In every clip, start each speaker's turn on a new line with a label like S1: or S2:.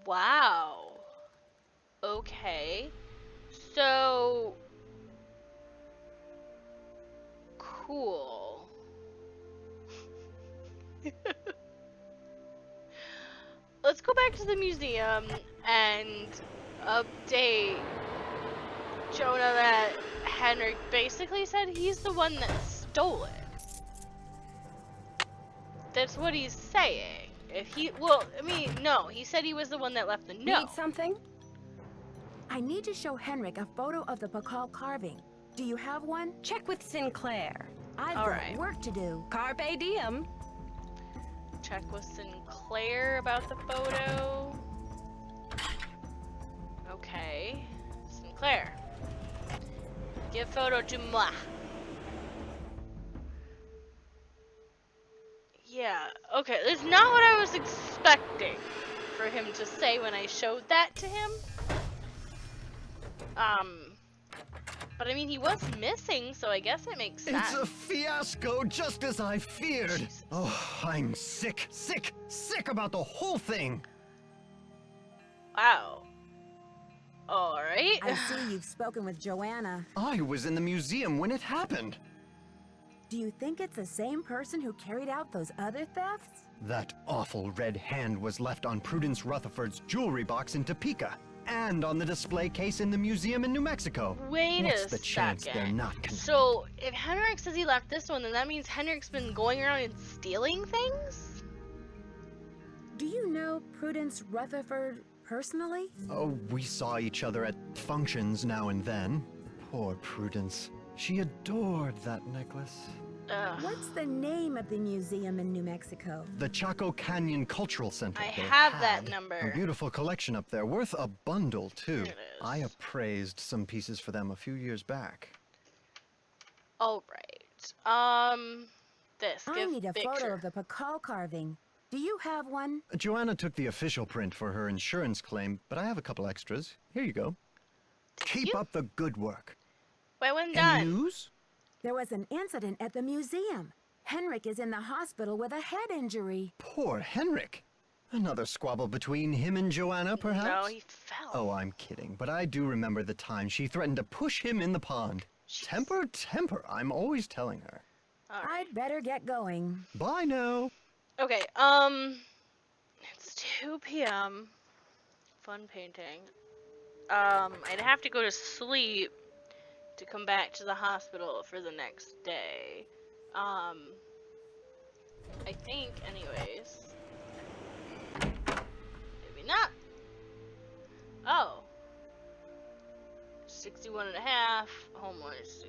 S1: Wow. Okay. So cool. Let's go back to the museum and update Jonah that Henrik basically said he's the one that stole it. That's what he's saying. If he, well, I mean, no, he said he was the one that left the note.
S2: Need something?
S3: I need to show Henrik a photo of the Pakal carving. Do you have one?
S2: Check with Sinclair.
S3: I've
S1: All
S3: got
S1: right.
S3: work to do.
S2: Carpe diem.
S1: Check with Sinclair about the photo. Okay. Sinclair. Give photo to moi. Yeah, okay, that's not what I was expecting for him to say when I showed that to him. But I mean, he was missing, so I guess it makes sense.
S4: It's a fiasco, just as I feared.
S1: Jesus.
S4: Oh, I'm sick about the whole thing.
S1: Wow. Alright.
S3: I see you've spoken with Joanna.
S4: I was in the museum when it happened.
S3: Do you think it's the same person who carried out those other thefts?
S4: That awful red hand was left on Prudence Rutherford's jewelry box in Topeka, and on the display case in the museum in New Mexico.
S1: Wait
S4: What's
S1: a
S4: the chance they're
S1: second.
S4: not connected?
S1: So, if Henrik says he left this one, then that means Henrik's been going around and stealing things?
S3: Do you know Prudence Rutherford personally?
S4: Oh, we saw each other at functions now and then. Poor Prudence. She adored that necklace.
S1: Ugh.
S3: What's the name of the museum in New Mexico?
S4: The Chaco Canyon Cultural Center.
S1: I
S4: They
S1: have that
S4: had
S1: number.
S4: A beautiful collection up there, worth a bundle, too.
S1: It is.
S4: I appraised some pieces for them a few years back.
S1: Alright. This.
S3: I
S1: Give
S3: need a
S1: picture.
S3: photo of the Pakal carving. Do you have one?
S4: Joanna took the official print for her insurance claim, but I have a couple extras. Here you go. Keep
S1: you?
S4: up the good work.
S1: Why wasn't
S4: Any
S1: done?
S4: news?
S3: There was an incident at the museum. Henrik is in the hospital with a head injury.
S4: Poor Henrik. Another squabble between him and Joanna, perhaps?
S1: No, he fell.
S4: Oh, I'm kidding, but I do remember the time she threatened to push him in the pond.
S1: Jeez.
S4: Temper, temper, I'm always telling her.
S1: Alright.
S3: I'd better get going.
S4: Bye now.
S1: Okay, it's 2 p.m. Fun painting. I'd have to go to sleep to come back to the hospital for the next day. I think, anyways. Maybe not. Oh. 61 and a half, homeless,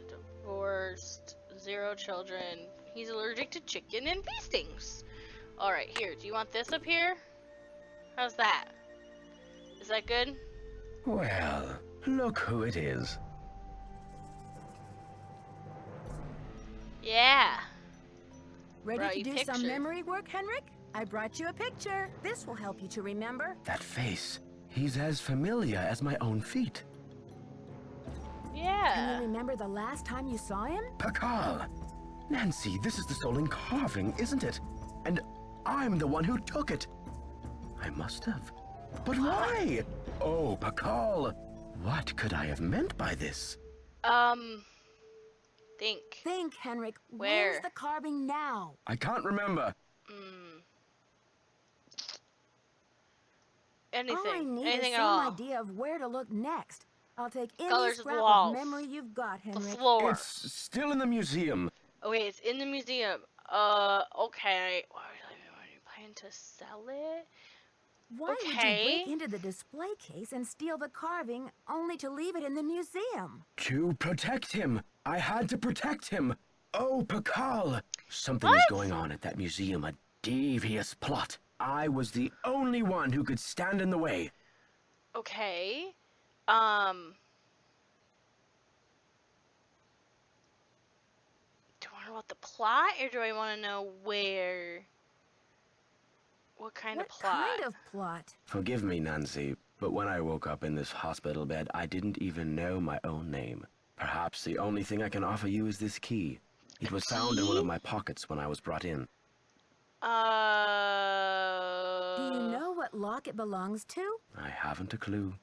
S1: divorced, 0 children. He's allergic to chicken and bee stings. Alright, here, do you want this up here? How's that? Is that good?
S5: Well, look who it is.
S1: Yeah.
S3: Ready
S1: Brought
S3: to
S1: you
S3: do some
S1: picture.
S3: memory work, Henrik? I brought you a picture. This will help you to remember.
S5: That face. He's as familiar as my own feet.
S3: Can
S1: Yeah.
S3: you remember the last time you saw him?
S5: Pakal. Nancy, this is the stolen carving, isn't it? And I'm the one who took it. I must have. But why? Oh, Pakal. What could I have meant by this?
S1: Think.
S3: Think, Henrik.
S1: Where?
S3: Where's the carving now?
S5: I can't remember.
S3: All I
S1: Anything.
S3: need
S1: Anything
S3: is
S1: at
S3: some
S1: all.
S3: idea of where to look next. I'll take any
S1: Colors of the
S3: scrap
S1: walls.
S3: of memory you've got,
S1: The
S3: Henrik.
S1: floor.
S5: It's still in the museum.
S1: Oh wait, it's in the museum. Okay. Why are you planning to sell it?
S3: Why would you
S1: okay.
S3: break into the display case and steal the carving only to leave it in the museum?
S5: To protect him. I had to protect him. Oh, Pakal. Something is
S1: What?
S5: going on at that museum, a devious plot. I was the only one who could stand in the way.
S1: Okay. Do I want to know about the plot, or do I want to know where? What kind
S3: What
S1: of plot?
S3: kind of plot?
S5: Forgive me, Nancy, but when I woke up in this hospital bed, I didn't even know my own name. Perhaps the only thing I can offer you is this key. It was found in one of my pockets when I was brought in.
S3: Do you know what lock it belongs to?
S5: I haven't a clue.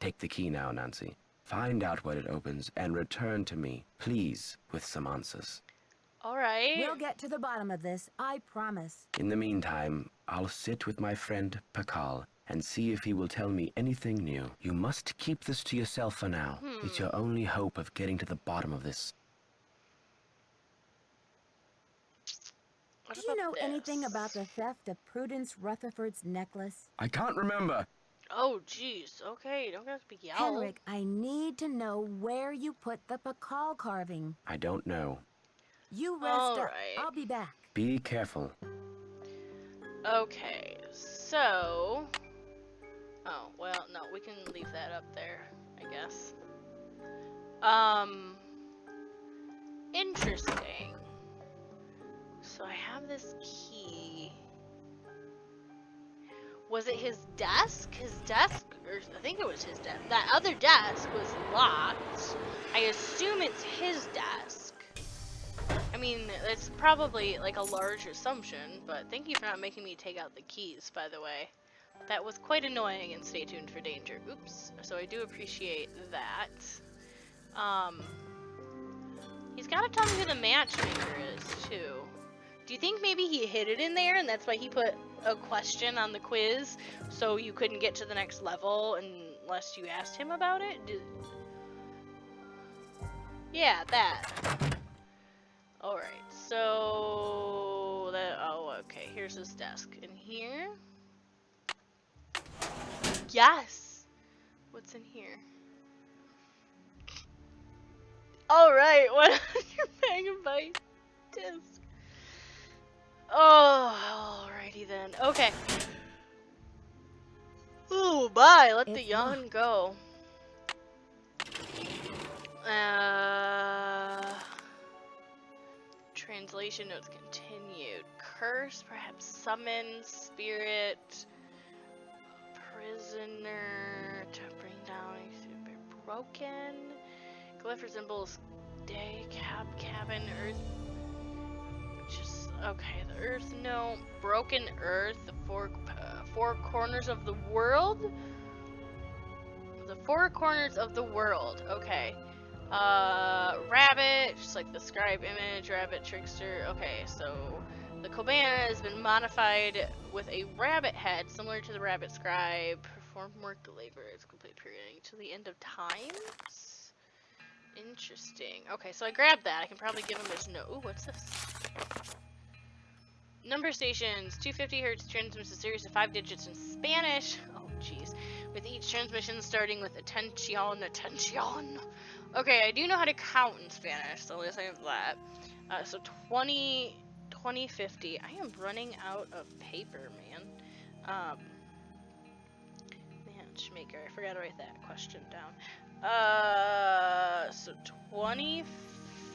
S5: Take the key now, Nancy. Find out what it opens and return to me, please, with some answers.
S1: Alright.
S3: We'll get to the bottom of this, I promise.
S5: In the meantime, I'll sit with my friend Pakal and see if he will tell me anything new. You must keep this to yourself for now. It's your only hope of getting to the bottom of this.
S1: What
S3: Do you know
S1: about
S3: anything
S1: this?
S3: about the theft of Prudence Rutherford's necklace?
S5: I can't remember.
S1: Oh, jeez. Okay, don't have to be yelled.
S3: Henrik, I need to know where you put the Pakal carving.
S5: I don't know.
S3: You rest up.
S1: Alright.
S3: I'll be back.
S5: Be careful.
S1: Okay, so... Oh, well, no, we can leave that up there, I guess. Interesting. So I have this key. Was it his desk? His desk, or I think it was his desk. That other desk was locked. I assume it's his desk. I mean, it's probably like a large assumption, but thank you for not making me take out the keys, by the way. That was quite annoying, and stay tuned for danger. Oops. So I do appreciate that. He's gotta tell me who the matchmaker is, too. Do you think maybe he hid it in there, and that's why he put a question on the quiz, so you couldn't get to the next level unless you asked him about it? Yeah, that. Alright, so... oh, okay, here's his desk. In here? Yes! What's in here? Alright, what your megabyte disc? Oh, alrighty then. Okay. Oh, bye. Let the
S3: It's
S1: yawn
S3: locked.
S1: go. Translation notes continued. Curse, perhaps summon, spirit, prisoner, to bring down a broken. Glyph resembles day, cabin, earth. Just okay. The earth, no. Broken earth. The four corners of the world. The four corners of the world. Okay. Rabbit, just like the scribe image. Rabbit trickster. Okay, so the cabana has been modified with a rabbit head, similar to the rabbit scribe. Perform work labor. It's complete period to the end of times. Interesting. Okay, so I grabbed that. I can probably give him his note. Ooh, what's this? Number stations. 250 hertz transmits a series of 5 digits in Spanish. Oh, jeez. With each transmission starting with attention. Okay, I do know how to count in Spanish, so let's have that. So 20, 50. I am running out of paper, man. Matchmaker. I forgot to write that question down. So 20,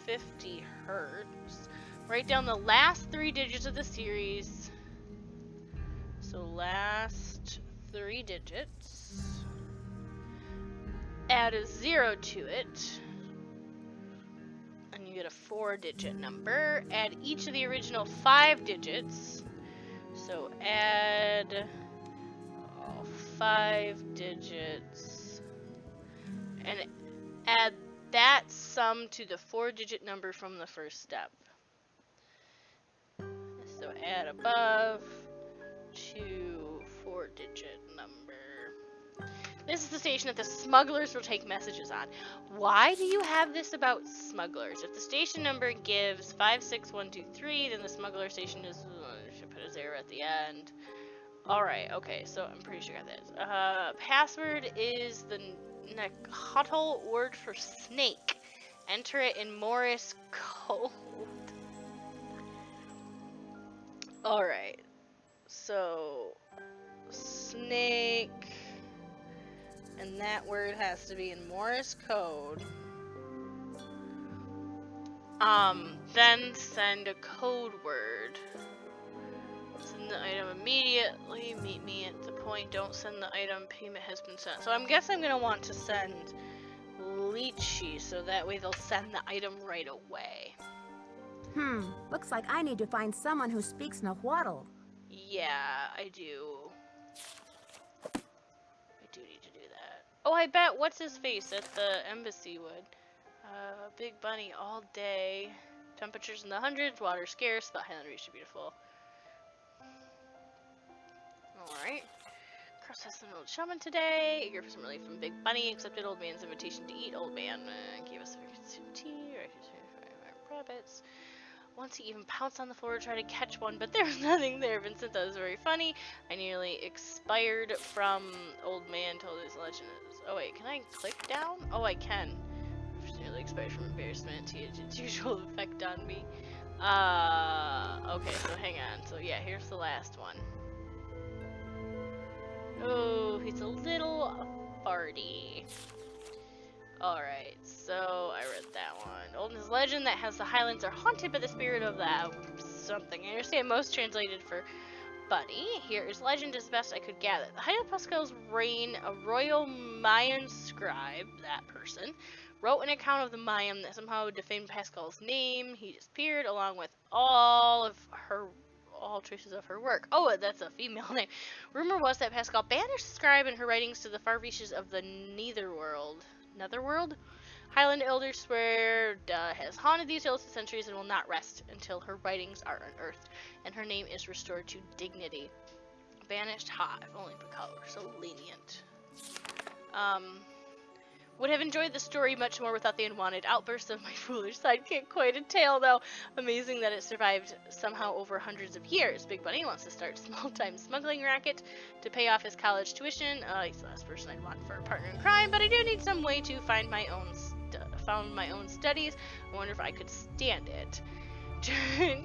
S1: 50 hertz. Write down the last 3 digits of the series. So last 3 digits. Add a 0 to it. And you get a 4-digit number. Add each of the original 5 digits. So add 5 digits. And add that sum to the 4-digit number from the first step. So add above to 4-digit number. This is the station that the smugglers will take messages on. Why do you have this about smugglers? If the station number gives 56123, then the smuggler station is... should put a 0 at the end. Alright, okay, so I'm pretty sure I got this. Password is the Nahuatl word for snake. Enter it in Morse code. Alright, so snake, and that word has to be in Morse code. Then send a code word. Send the item immediately. Meet me at the point. Don't send the item. Payment has been sent. So I guess I'm gonna want to send Lychee, so that way they'll send the item right away.
S3: Looks like I need to find someone who speaks Nahuatl.
S1: Yeah, I do. I do need to do that. Oh, I bet what's his face at the embassy would. Big bunny all day. Temperatures in the hundreds, water scarce, but Highland Reach is beautiful. Alright. Cross has an old shaman today. Eager for some relief from Big Bunny. Accepted old man's invitation to eat. Old man gave us some tea. Rabbits. Once he even pounced on the floor to try to catch one, but there was nothing there. Vincent thought it was very funny. I nearly expired from old man told his legend. Oh wait, can I click down? Oh, I can. Nearly expired from embarrassment. He had its usual effect on me. Okay, so hang on. So yeah, here's the last one. Oh, he's a little farty. Alright, so I read that one. Old is legend that has the Highlands are haunted by the spirit of that something. I understand most translated for Bunny. Here is legend as best I could gather. The height of Pascal's reign, a royal Mayan scribe, that person, wrote an account of the Mayan that somehow defamed Pascal's name. He disappeared along with all traces of her work. Oh, that's a female name. Rumor was that Pascal banished the scribe and her writings to the far reaches of the Netherworld. Highland elders swear has haunted these hills for centuries and will not rest until her writings are unearthed and her name is restored to dignity. Banished? Ha, if only Pascal were so lenient. Would have enjoyed the story much more without the unwanted outbursts of my foolish sidekick. Quite a tale, though. Amazing that it survived somehow over hundreds of years. Big Bunny wants to start a small-time smuggling racket to pay off his college tuition. He's the last person I'd want for a partner in crime, but I do need some way to find my own studies. I wonder if I could stand it.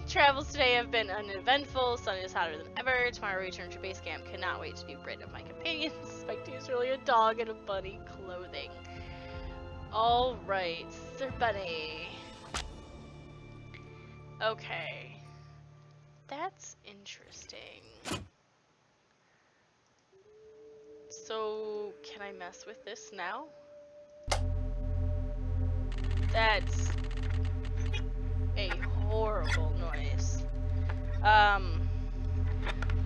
S1: Travels today have been uneventful. Sun is hotter than ever. Tomorrow I return to base camp. Cannot wait to be rid of my companions. Spike is really a dog in a bunny clothing. Alright, Sir Bunny. Okay. That's interesting. So, can I mess with this now? That's a horrible noise.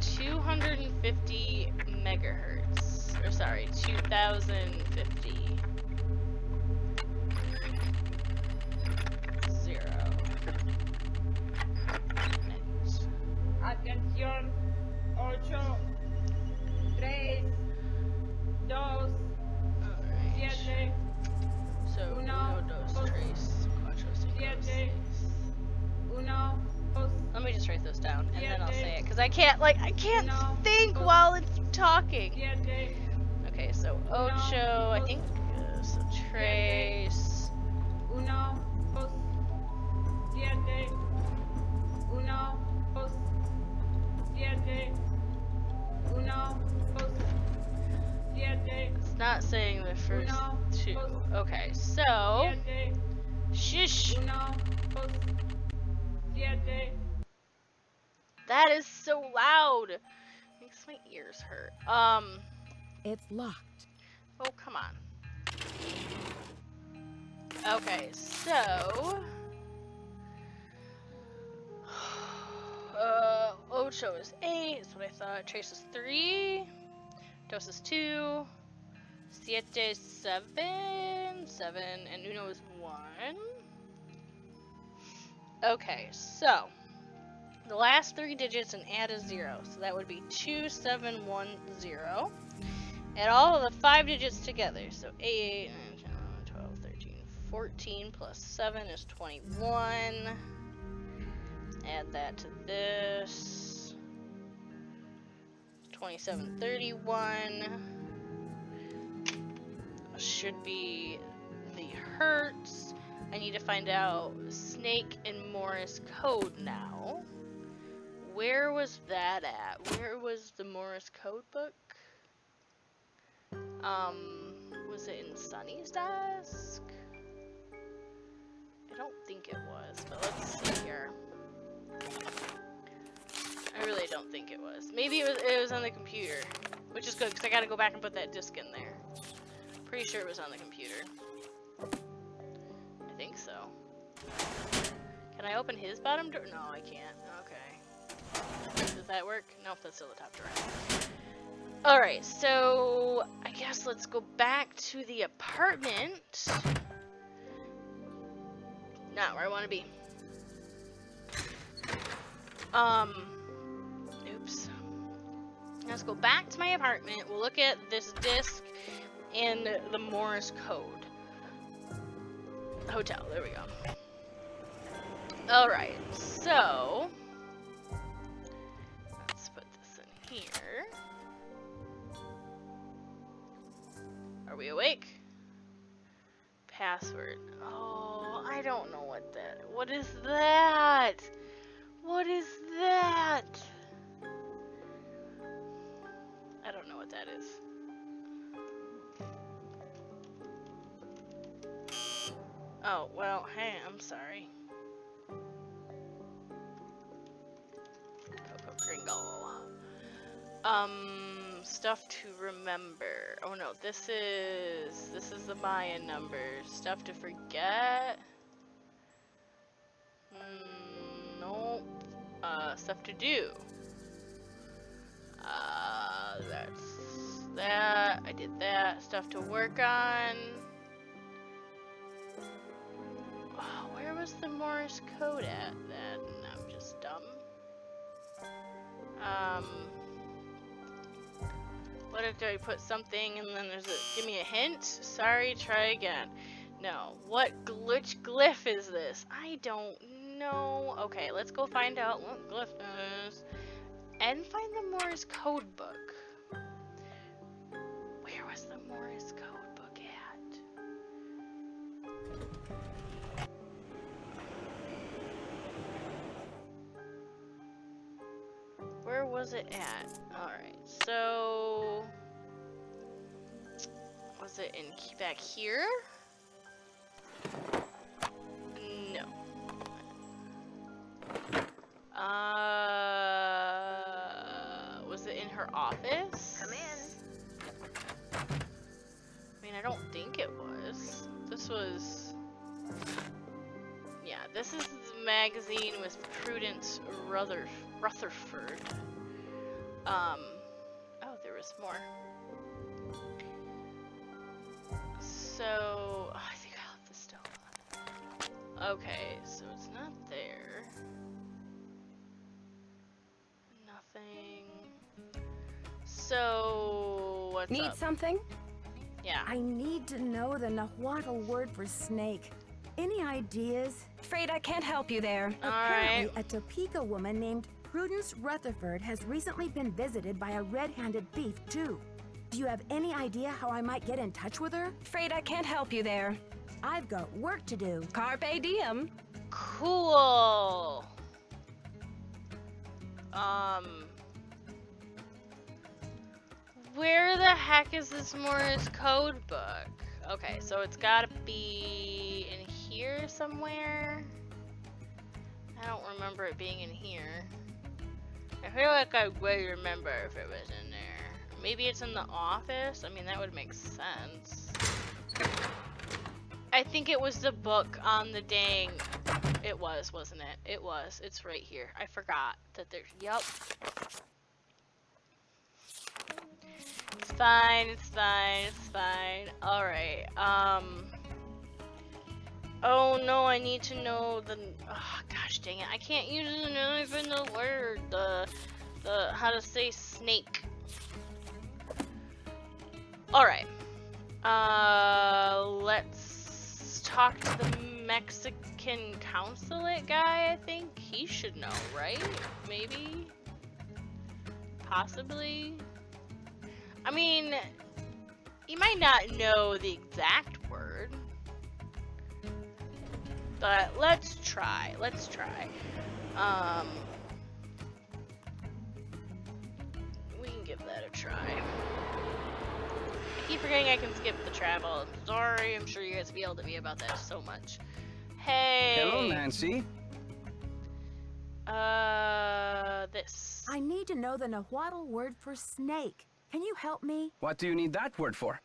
S1: 250 megahertz. Or sorry, 2050.
S6: Atención, 8, 3, 2, 7.
S1: So, 1, 2, 3, 4, 5, 6. Let me just write those down and then I'll say it because I can't think while it's talking. Okay, so Ocho, I think so Trace.
S6: 1, 2, 7. 1, 2, 7. 1, 2, 7.
S1: It's not saying the first two. Okay, so shush. That is so loud. Makes my ears hurt.
S3: It's locked.
S1: Oh, come on. Okay, so Ocho is 8, that's what I thought. Trace is 3. Dos is 2. Siete is 7. 7. And Uno is 1. Okay, so the last 3 digits and add a 0. So that would be 2710. Add all of the 5 digits together. So 8, 9, 10, 11, 12, 13, 14 plus 7 is 21. Add that to this. 2731 should be the hertz. I need to find out Snake and Morse code now. Where was that at? Where was the Morse code book? Was it in Sunny's desk? I don't think it was, but let's see here. I really don't think it was. Maybe it was on the computer, which is good because I gotta go back and put that disc in there. Pretty sure it was on the computer. I think so. Can I open his bottom drawer? No, I can't. Okay. Does that work? Nope, that's still the top drawer. Alright, so I guess let's go back to the apartment. Not where I want to be. Oops. Let's go back to my apartment. We'll look at this disc and the Morse code. Hotel, there we go. Alright, so let's put this in here. Are we awake? Password. Oh, I don't know what that. What is that? What is that? I don't know what that is. Oh, well, hey, I'm sorry. Coco Kringle. Stuff to remember. Oh no, this is the Mayan numbers. Stuff to forget. Nope. Stuff to do. That's that. I did that. Stuff to work on. Oh, where was the Morse code at then? I'm just dumb. What if I put something and then there's a, give me a hint? Sorry, try again. No. What glyph is this? I don't know. Okay, let's go find out what glyph is. And find the Morse code book. Where was the Morse code book at? Where was it at? Alright, so was it in back here? No. Was it in her office?
S2: Come in.
S1: I mean, I don't think it was. This was... Yeah, this is the magazine with Prudence Rutherford. Oh, there was more. So, oh, I think I left the stove on. Okay, so it's not there. Nothing. So, what's
S2: Need
S1: up?
S2: something?
S1: Yeah.
S3: I need to know the Nahuatl word for snake. Any ideas?
S2: Afraid I can't help you there.
S3: Apparently, a Topeka woman named Prudence Rutherford has recently been visited by a red-handed thief, too. Do you have any idea how I might get in touch with her?
S2: Afraid I can't help you there.
S3: I've got work to do.
S2: Carpe diem.
S1: Cool. Where the heck is this Morse code book? Okay, so it's gotta be in here somewhere. I don't remember it being in here. I feel like I would remember if it was in there. Maybe it's in the office? I mean, that would make sense. I think it was the book on the dang... It was, wasn't it? It was. It's right here. I forgot that there's... Yup. It's fine, it's fine, it's fine. Alright, oh no, I need to know the... Oh, gosh dang it. I can't use even the word. The... How to say snake. Alright. Let's talk to the Mexican consulate guy, I think. He should know, right? Maybe? Possibly? I mean, you might not know the exact word, but let's try. Let's try. We can give that a try. I keep forgetting I can skip the travel. I'm sorry. I'm sure you guys will be able to be about that so much. Hey.
S7: Hello, Nancy.
S1: This.
S3: I need to know the Nahuatl word for snake. Can you help me?
S7: What do you need that word for?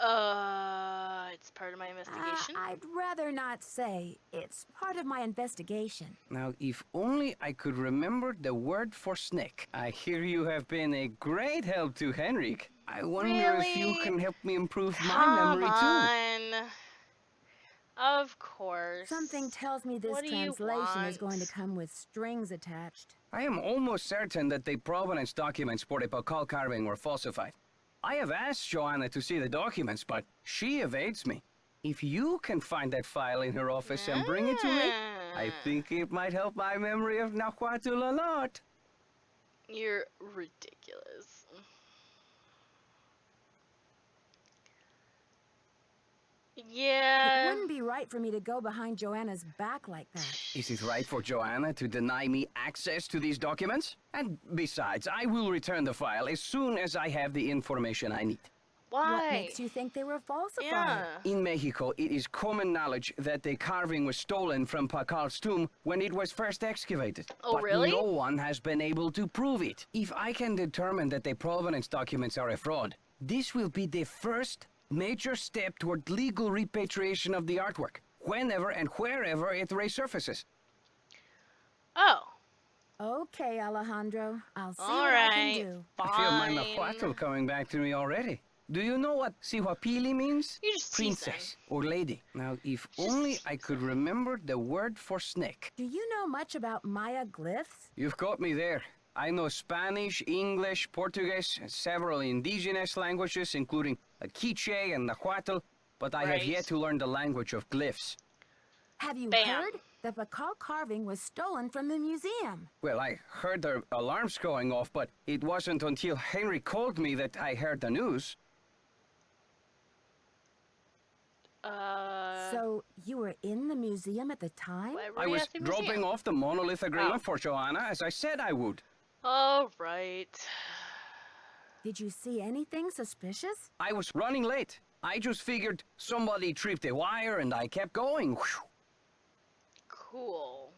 S1: It's part of my investigation.
S3: I'd rather not say. It's part of my investigation.
S7: Now, if only I could remember the word for snake. I hear you have been a great help to Henrik. I wonder if you
S1: Really?
S7: can help me improve my
S1: Come
S7: memory too.
S1: on. Of course.
S3: Something tells me this
S1: What do you
S3: translation is going to
S1: want?
S3: come with strings attached.
S7: I am almost certain that the provenance documents for the Pakal carving were falsified. I have asked Joanna to see the documents, but she evades me. If you can find that file in her office and bring it to me, I think it might help my memory of Nahuatl a lot.
S1: You're ridiculous.
S3: It
S1: Yeah.
S3: wouldn't be right for me to go behind Joanna's back like that.
S7: Is it right for Joanna to deny me access to these documents? And besides, I will return the file as soon as I have the information I need.
S1: Why?
S3: What makes you think they were falsified?
S1: Yeah.
S7: In Mexico, it is common knowledge that the carving was stolen from Pacal's tomb when it was first excavated.
S1: Oh,
S7: but
S1: really?
S7: no one has been able to prove it. If I can determine that the provenance documents are a fraud, this will be the first major step toward legal repatriation of the artwork, whenever and wherever it resurfaces.
S1: Oh.
S3: Okay, Alejandro. I'll see
S1: All
S3: what I
S1: right.
S3: can do.
S7: I feel my
S1: Fine.
S7: Nahuatl coming back to me already. Do you know what Sihuapili means?
S1: You just teasing.
S7: Princess or lady. Now, if only I could remember the word for snake.
S3: Do you know much about Maya glyphs?
S7: You've got me there. I know Spanish, English, Portuguese, and several indigenous languages, including Quiche and Nahuatl, but I have
S1: Right.
S7: yet to learn the language of glyphs.
S3: Have you
S1: Bam.
S3: heard? The Pakal carving was stolen from the museum.
S7: Well, I heard the alarms going off, but it wasn't until Henry called me that I heard the news.
S3: So you were in the museum at the time?
S1: Why were
S7: I
S1: you
S7: was
S1: at the
S7: dropping
S1: museum?
S7: off the monolith agreement
S1: Oh.
S7: for Joanna, as I said I would.
S1: All right.
S3: Did you see anything suspicious?
S7: I was running late. I just figured somebody tripped a wire and I kept going. Whew.
S1: Cool.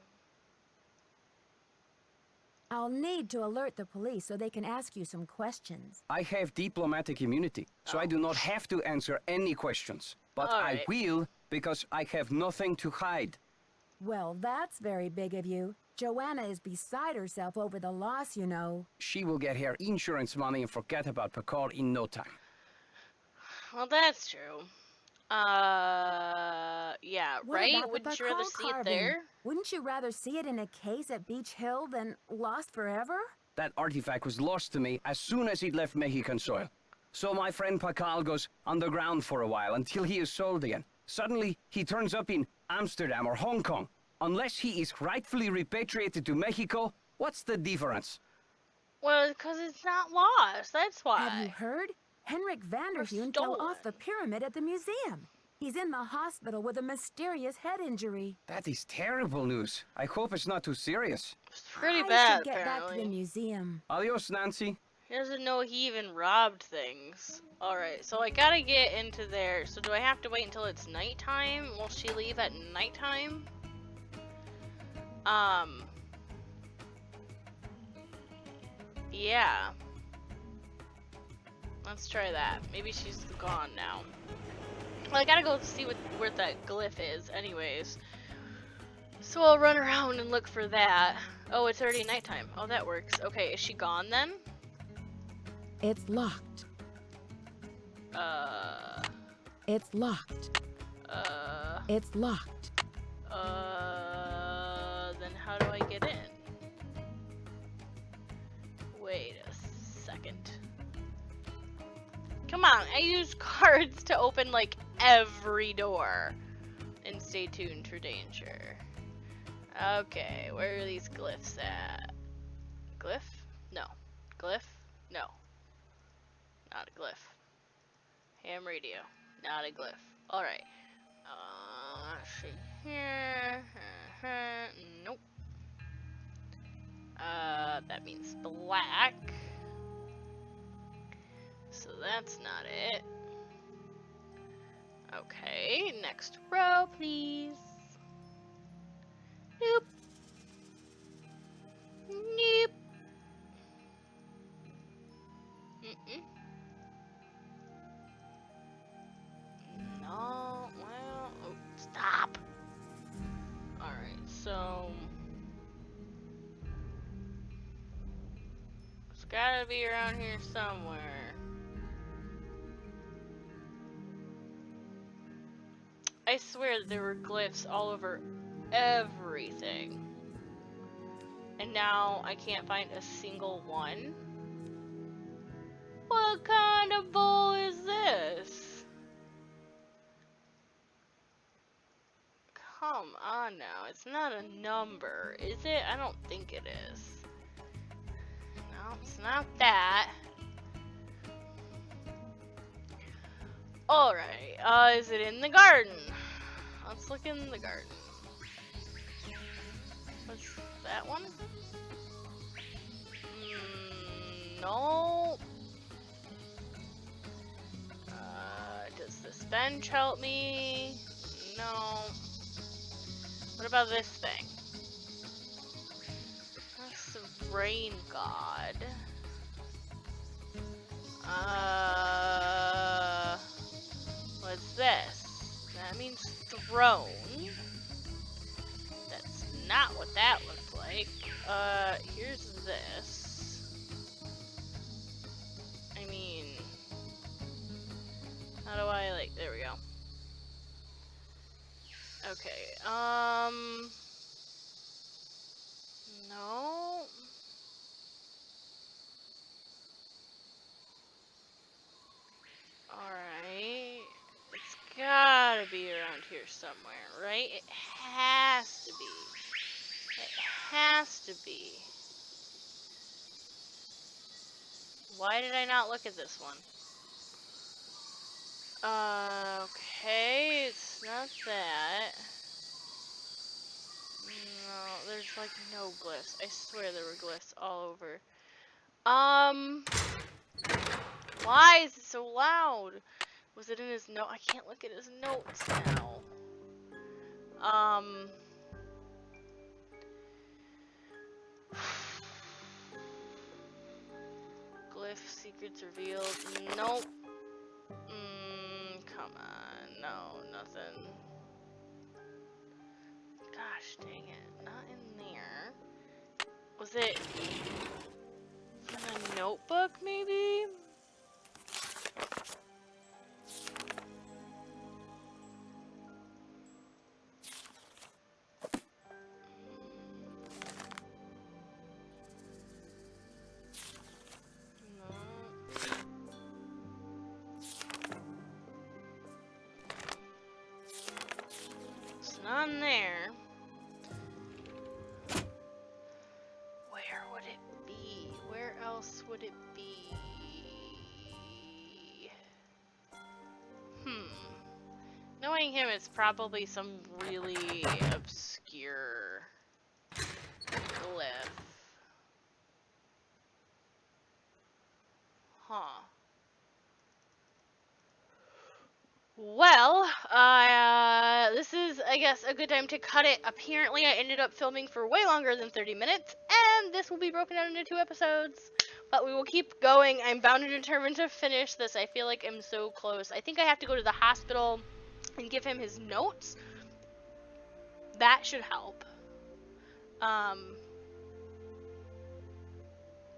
S3: I'll need to alert the police so they can ask you some questions.
S7: I have diplomatic immunity, so I do not have to answer any questions. But
S1: All
S7: I
S1: right.
S7: will because I have nothing to hide.
S3: Well, that's very big of you. Joanna is beside herself over the loss, you know.
S7: She will get her insurance money and forget about Picard in no time.
S1: Well, that's true. Yeah,
S3: What
S1: right?
S3: about the
S1: Wouldn't you rather
S3: Pakal
S1: see it
S3: carving?
S1: there?
S3: Wouldn't you rather see it in a case at Beech Hill than lost forever?
S7: That artifact was lost to me as soon as it left Mexican soil. So my friend Pakal goes underground for a while until he is sold again. Suddenly, he turns up in Amsterdam or Hong Kong. Unless he is rightfully repatriated to Mexico, what's the difference?
S1: Well, because it's not lost. That's why.
S3: Have you heard? Henrik Vanderheun fell off the
S1: stolen.
S3: pyramid at the museum. He's in the hospital with a mysterious head injury.
S7: That is terrible news. I hope it's not too serious.
S1: It's pretty
S3: I
S1: bad,
S3: should get back to
S1: apparently.
S3: the museum.
S7: Adios, Nancy.
S1: He doesn't know he even robbed things. Alright, so I gotta get into there. So do I have to wait until it's nighttime? Will she leave at nighttime? Yeah. Let's try that. Maybe she's gone now. Well, I gotta go see where that glyph is anyways. So I'll run around and look for that. Oh, it's already nighttime. Oh, that works. Okay, is she gone then?
S3: It's locked. It's locked. It's locked.
S1: Then how do I get in? Wait a second. Come on, I use cards to open like every door. And stay tuned for danger. Okay, where are these glyphs at? Glyph? No. Glyph? No. Not a glyph. Ham radio. Not a glyph. Alright. Let's see here. Nope. That means black. So that's not it. Okay, next row, please. Nope. Nope. gotta be around here somewhere. I swear that there were glyphs all over everything. And now I can't find a single one. What kind of bull is this? Come on now, it's not a number, is it? I don't think it is. No, it's not that. Alright, is it in the garden? Let's look in the garden. What's that one? No. Does this bench help me? No. What about this thing? That's the rain god. What's this? That means throne. That's not what that looks like. Here's this. I mean, how do I, like, there we go. Okay, no. Alright. It's gotta be around here somewhere, right? It has to be. It has to be. Why did I not look at this one? Okay, it's not that. No, there's like no glyphs. I swear there were glyphs all over. Why is it so loud? Was it in his note? I can't look at his notes now. Glyph secrets revealed. Nope. Come on. No, nothing. Gosh dang it. Not in there. Was it in a notebook, maybe? On there. Where would it be? Where else would it be? Knowing him, it's probably some really obscure glyph. Huh. Well, this is, I guess, a good time to cut it. Apparently, I ended up filming for way longer than 30 minutes, and this will be broken down into 2 episodes, but we will keep going. I'm bound and determined to finish this. I feel like I'm so close. I think I have to go to the hospital and give him his notes. That should help.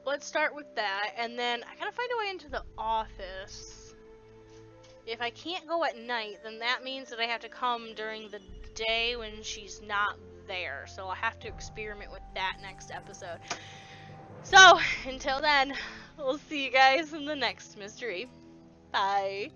S1: Let's start with that, and then I gotta find a way into the office. If I can't go at night, then that means that I have to come during the day when she's not there. So I'll have to experiment with that next episode. So, until then, we'll see you guys in the next mystery. Bye.